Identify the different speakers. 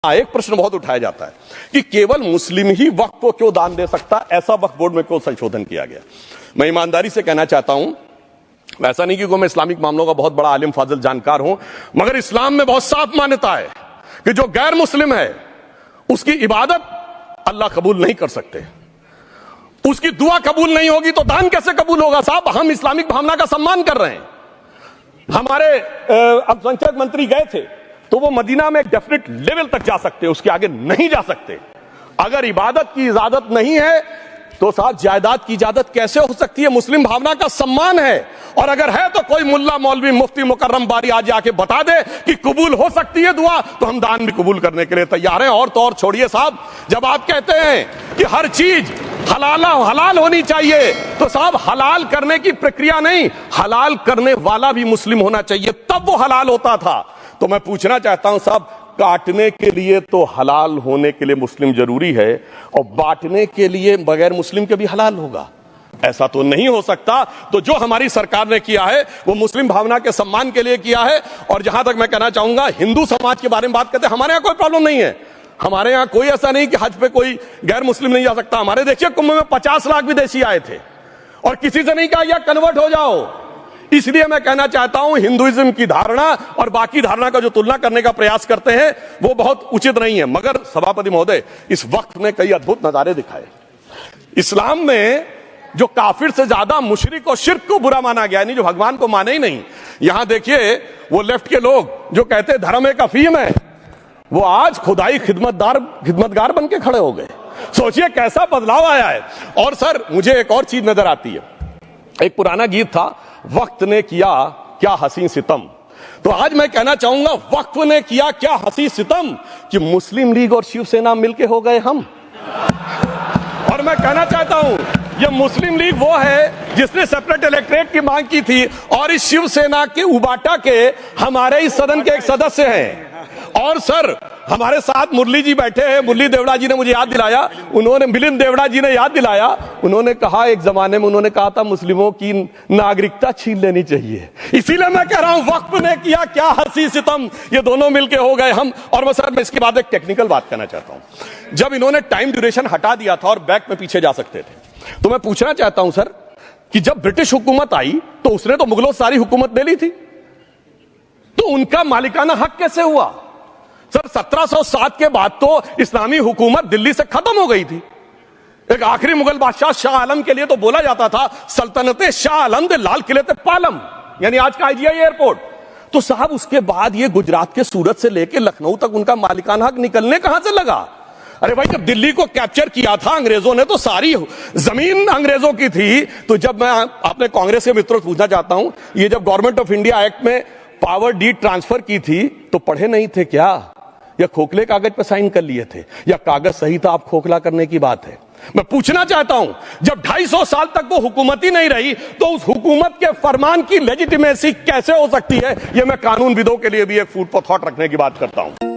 Speaker 1: एक प्रश्न बहुत उठाया जाता है कि केवल मुस्लिम ही वक्फ को क्यों दान दे सकता, ऐसा वक्फ बोर्ड में क्यों संशोधन किया गया। मैं ईमानदारी से कहना चाहता हूं, ऐसा नहीं कि मैं इस्लामिक मामलों का बहुत बड़ा आलिम फाजिल जानकार हूं, मगर इस्लाम में बहुत साफ मान्यता है कि जो गैर मुस्लिम है उसकी इबादत अल्लाह कबूल नहीं कर सकते, उसकी दुआ कबूल नहीं होगी तो दान कैसे कबूल होगा। साहब, हम इस्लामिक भावना का सम्मान कर रहे हैं। हमारे अल्पसंख्यक मंत्री गए थे तो वो मदीना में एक डेफिनेट लेवल तक जा सकते, उसके आगे नहीं जा सकते। अगर इबादत की इजाजत नहीं है तो साहब जायदाद की इजाजत कैसे हो सकती है। मुस्लिम भावना का सम्मान है, और अगर है तो कोई मुल्ला मौलवी मुफ्ती मुकर्रम बारी आज आके बता दे कि कबूल हो सकती है दुआ, तो हम दान भी कबूल करने के लिए तैयार हैं। और तो और छोड़िए साहब, जब आप कहते हैं कि हर चीज हलाल होनी चाहिए, तो साहब हलाल करने की प्रक्रिया नहीं, हलाल करने वाला भी मुस्लिम होना चाहिए, तब वो हलाल होता था। तो मैं पूछना चाहता हूं साहब, काटने के लिए तो हलाल होने के लिए मुस्लिम जरूरी है, और बांटने के लिए बगैर मुस्लिम के भी हलाल होगा, ऐसा तो नहीं हो सकता। तो जो हमारी सरकार ने किया है वो मुस्लिम भावना के सम्मान के लिए किया है। और जहां तक मैं कहना चाहूंगा, हिंदू समाज के बारे में बात करते हैं, हमारे यहां कोई प्रॉब्लम नहीं है। हमारे यहां कोई ऐसा नहीं कि हज पे कोई गैर मुस्लिम नहीं जा सकता। हमारे देखिए कुंभ में 50 लाख विदेशी आए थे और किसी से नहीं कहा या कन्वर्ट हो जाओ। इसलिए मैं कहना चाहता हूं, हिंदुइज्म की धारणा और बाकी धारणा का जो तुलना करने का प्रयास करते हैं वो बहुत उचित नहीं है। मगर सभापति महोदय, इस वक्त में कई अद्भुत नजारे दिखाए। इस्लाम में जो काफिर से ज्यादा मुशरिक और शिर्क को बुरा माना गया, नहीं जो भगवान को माने ही नहीं। यहां देखिए वो लेफ्ट के लोग जो कहते हैं धर्म एक अफीम है, वो आज खुदाई खिदमतगार बन के खड़े हो गए। सोचिए कैसा बदलाव आया है। और सर, मुझे एक और चीज नजर आती है। एक पुराना गीत था, वक्त ने किया क्या हसी सितम। तो आज मैं कहना चाहूंगा, वक्त ने किया क्या हसी सितम कि मुस्लिम लीग और शिवसेना मिलके हो गए हम। और मैं कहना चाहता हूं, ये मुस्लिम लीग वो है जिसने सेपरेट इलेक्टोरेट की मांग की थी, और इस शिवसेना के उबाटा के हमारे इस सदन के एक सदस्य हैं। और सर, हमारे साथ मुरली जी बैठे हैं, मुरली देवड़ा जी ने मुझे याद दिलाया, मिलिंद देवड़ा जी ने याद दिलाया, उन्होंने कहा एक जमाने में उन्होंने कहा था मुस्लिमों की नागरिकता छीन लेनी चाहिए। इसीलिए मैं कह रहा हूं, वक्त ने किया क्या हसी सितम, ये दोनों मिलके हो गए हम। और मैं इसके बाद एक टेक्निकल बात करना चाहता हूं। जब इन्होंने टाइम ड्यूरेशन हटा दिया था और बैक में पीछे जा सकते थे, तो मैं पूछना चाहता हूं सर कि जब ब्रिटिश हुकूमत आई तो उसने तो मुगलों सारी हुकूमत ले ली थी, तो उनका मालिकाना हक कैसे हुआ। सर, 1707 के बाद तो इस्लामी हुकूमत दिल्ली से खत्म हो गई थी। एक आखिरी मुगल बादशाह शाह आलम के लिए तो बोला जाता था सल्तनते शाह आलम दे लाल किले ते पालम, यानी आज का IGI एयरपोर्ट। तो साहब उसके बाद ये गुजरात के सूरत से लेकर लखनऊ तक उनका मालिकाना हक निकलने कहां से लगा। अरे भाई, जब दिल्ली को कैप्चर किया था अंग्रेजों ने तो सारी जमीन अंग्रेजों की थी। तो जब मैं अपने कांग्रेस के मित्रों से पूछना चाहता हूं, ये जब गवर्नमेंट ऑफ इंडिया एक्ट में पावर डीड ट्रांसफर की थी तो पढ़े नहीं थे क्या, या खोखले कागज पर साइन कर लिए थे, या कागज सही था आप खोखला करने की बात है। मैं पूछना चाहता हूं, जब 250 साल तक वो हुकूमत ही नहीं रही तो उस हुकूमत के फरमान की लेजिटिमेसी कैसे हो सकती है। यह मैं कानून विदों के लिए भी एक फूड फॉर थॉट रखने की बात करता हूं।